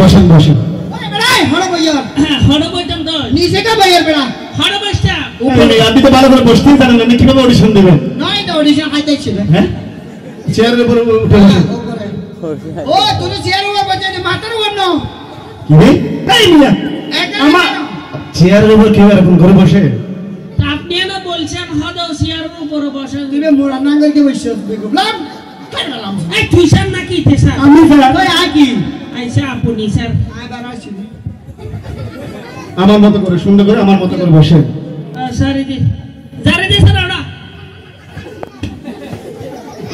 বসেন বসেন আপনি তো ভালো করে বসতেই জানেন না কিভাবে অডিশন দেবেন হ্যাঁ চেয়ারের উপরে উঠে বসেন চেয়ারের উপর কেউ এরকম করে বসে আপনি না বলছেন হদো চেয়ারের উপরে বসে দিবে মোরা নাঙ্গলকে বসে দেখলাম এই তুই স্যার নাকি তে স্যার আমি স্যার ওই আকি আইসা আপনি স্যার আবার আসি আমার মতো করে সুন্দর করে আমার মতো করে বসে স্যার এই জারে দে স্যার ওরা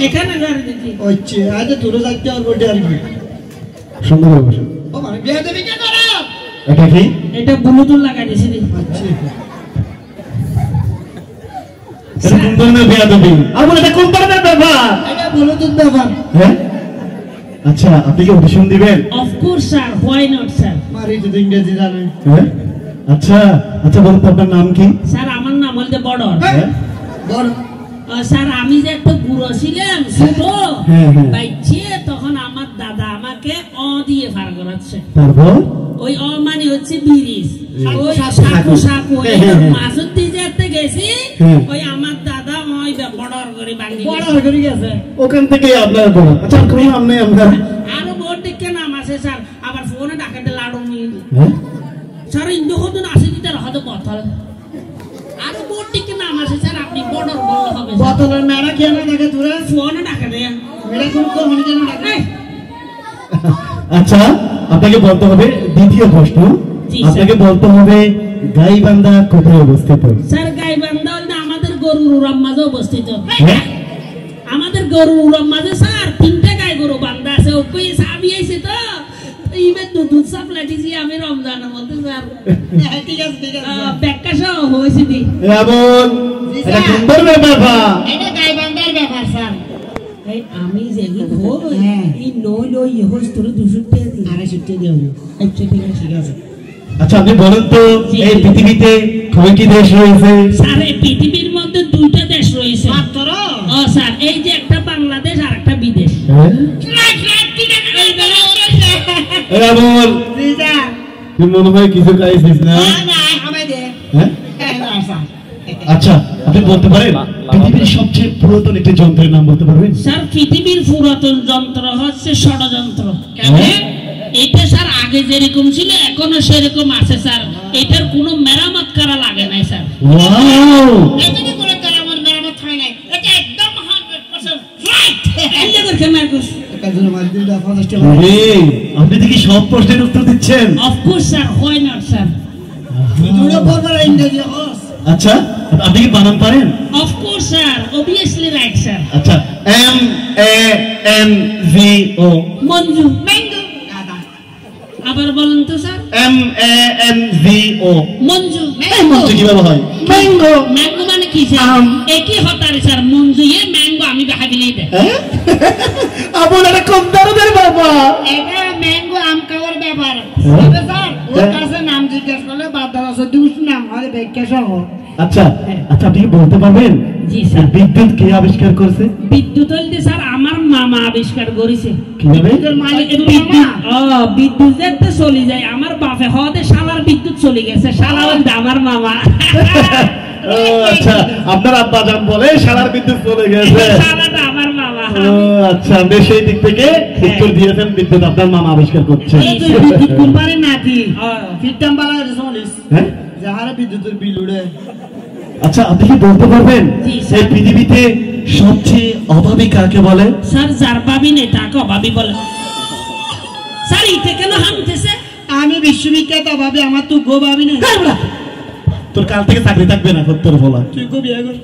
এখানে জারে দিছি ওইছে আজ তোর যাইতে আর বডি আর কি সুন্দর করে বসে ও মানে বিয়ে দেবি কে তোরা এটা কি এটা ব্লুটুথ লাগাই দিছি রে আচ্ছা এটা কোন ধরনের বেয়াদবি আর এটা কোন ধরনের ব্যাপার এটা ব্লুটুথ ব্যাপার হ্যাঁ আচ্ছা আপনি কি অডিশন দিবেন of course sir why not sir মারি তো ইংরেজি জানে হ্যাঁ আচ্ছা আচ্ছা বলুন তো আপনার নাম কি স্যার আমার নাম হলতে বড়র হ্যাঁ বড় স্যার আমি যে একটা বুড়ো ছিলাম ছোট হ্যাঁ, হ্যাঁ। বাইছে তখন আমার দাদা আমাকে দিয়ে পার করাচ্ছে তারপর ওই মানে হচ্ছে ব্রিজ ওই সাঁকো। সাঁকো হ্যাঁ, হ্যাঁ, হ্যাঁ। মাসুদ দিজাতে গেছি হ্যাঁ। ওই আমার দাদা ওই বড়র করে বাঙ্গি বড় গেছে। করে গেছে ওখান থেকে আপনার বলা আচ্ছা কোন নাম নেই আপনার আরো বহুত দিকে নাম আছে স্যার আবার ফোনে ডাকাতে লাড়ু মিল হ্যাঁ স্যার ইন্দু কত আসে দিতে হয়তো বতল আরো বহুত দিকে নাম আছে স্যার আপনি বড়র বললে হবে স্যার। বোতলের মেরা কেন দেখে তোরা ফোনে ডাকাতে মেরা কোন কোন হনি কেন দেখে আচ্ছা আপনাকে বলতে হবে দ্বিতীয় প্রশ্ন জি, আপনাকে বলতে হবে গাইবান্ধা কোথায় অবস্থিত স্যার গাইবান্ধা হল আমাদের গরুর উড়াম মাঝে অবস্থিত হ্যাঁ? আমাদের গরুর উড়াম মাঝে স্যার তিনটা গাই গরু বান্ধা আছে ওকে সাবি আইছে তো ইবেন দুধ সাপ্লাই দিছি আমি রমজানের মধ্যে স্যার ঠিক আছে ঠিক আছে ব্যাখ্যা সহ হয়েছে দি এমন জি, এটা স্যার। কোন ধরনের ব্যাপার এটা গাইবান্ধার ব্যাপার স্যার এই আমি যেগি হই হ্যাঁ। এই নই লই হোস তোর 200 টাকা দি আরে শিখতে দিও আচ্ছা ঠিক আছে ঠিক আছে আচ্ছা আপনি বলেন তো জি। এই পৃথিবীতে কয়টি দেশ রয়েছে স্যার এই পৃথিবীর মধ্যে দুইটা দেশ রয়েছে মাত্র ও স্যার এই যে একটা বাংলাদেশ আর একটা বিদেশ হ্যাঁ? এমন দিদা তুই মনে হয় কিছু খাইছিস না না আমায় দে হ্যাঁ না স্যার আচ্ছা আপনি বলতে পারেন পৃথিবীর সবচেয়ে পুরাতন একটি যন্ত্রের নাম বলতে পারবেন স্যার পৃথিবীর পুরাতন যন্ত্র হচ্ছে ষড়যন্ত্র হ্যাঁ? এটা স্যার আগে যেরকম ছিল এখনো সেরকম আছে স্যার এটার কোনো মেরামত করা লাগে নাই স্যার ওয়াও এটাকে করে মেরামত হয় নাই এটা একদম 100% রাইট এটা করছে মার্কুস কাজের মাঝে দা ফার্স্ট এই, আপনি দেখি সব প্রশ্নের উত্তর দিচ্ছেন অফ কোর্স স্যার হয় না স্যার দুটো পড়বার ইংরেজি হস আচ্ছা আপনি কি বানান পারেন of course sir obviously right sir আচ্ছা MANGO মঞ্জু ম্যাঙ্গো দাদা আবার বলেন তো স্যার MANGO মঞ্জু এই মঞ্জু কিভাবে হয় ম্যাঙ্গো ম্যাঙ্গো মানে কি স্যার একই হতারে স্যার মঞ্জু এ ম্যাঙ্গো আমি ভাবিলেই দেখ আপনারা কোন ধরনের বাবা এটা ম্যাঙ্গো আম খাওয়ার ব্যাপার হ্যাঁ? তবে স্যার ওর কাছে নাম জিজ্ঞেস করলে বাদ আছে দুস নাম হয় ব্যাখ্যা সহ আচ্ছা আচ্ছা আপনি কি বলতে পারবেন জি স্যার বিদ্যুৎ কে আবিষ্কার করছে বিদ্যুৎ হইতে স্যার আমার মামা আবিষ্কার করেছে কিভাবে এর মালিক তো বিদ্যুৎ মামা বিদ্যুৎ যেতে চলে যায় আমার বাপে হতে শালার বিদ্যুৎ চলে গেছে শালা হইতে আমার মামা ও আচ্ছা আপনার আব্বা জান বলে সারার বিদ্যুৎ চলে গেছে শালাটা আমার মামা ও আচ্ছা আপনি সেই দিক থেকে উত্তর দিয়েছেন বিদ্যুৎ আপনার মামা আবিষ্কার করছে এই যে বিদ্যুৎ কোম্পানি নাতি হ্যাঁ। ফিটাম বালা রেসলিস হ্যাঁ যাহারে বিদ্যুতের বিল উড়ে আচ্ছা আপনি কি বলতে পারবেন জি, স্যার। এই পৃথিবীতে সবচেয়ে অভাবী কাকে বলে স্যার যার ভাবি নেই তাকে অভাবী বলে স্যার ইতে কেন হামতেছে আমি বিশ্ববিখ্যাত ভাবে আমার তো গো ভাবি না তোর কাল থেকে চাকরি থাকবে না তোর বলা তুই গো বিয়ে কর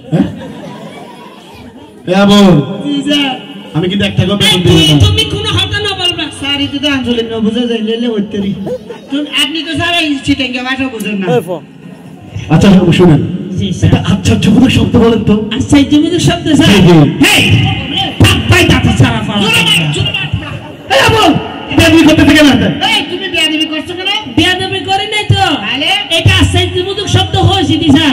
এমন জি স্যার আমি কিন্তু একটা কথা এই, বলতে না তুমি কোনো হতা না বলবা স্যার এটা তো আঞ্চলিক না বুঝা যায় লেলে হইতেরি তুমি আপনি তো স্যার এই চিটেঙ্গা ভাষা বুঝেন না আচ্ছা শুনেন জি স্যার একটা আশ্চর্যজনক শব্দ বলেন তো আচ্ছা তুমি তো শব্দ স্যার জি, জি। হেই পাই দাঁতে ছাড়া পাওয়া এমন বেয়াদবি করতে থেকে না এই তুমি বিয়ে দিবি করছো কেন বিয়া দেবে করি নাই তো তাহলে এটা আশ্চর্যজনক শব্দ হয়েছে দি স্যার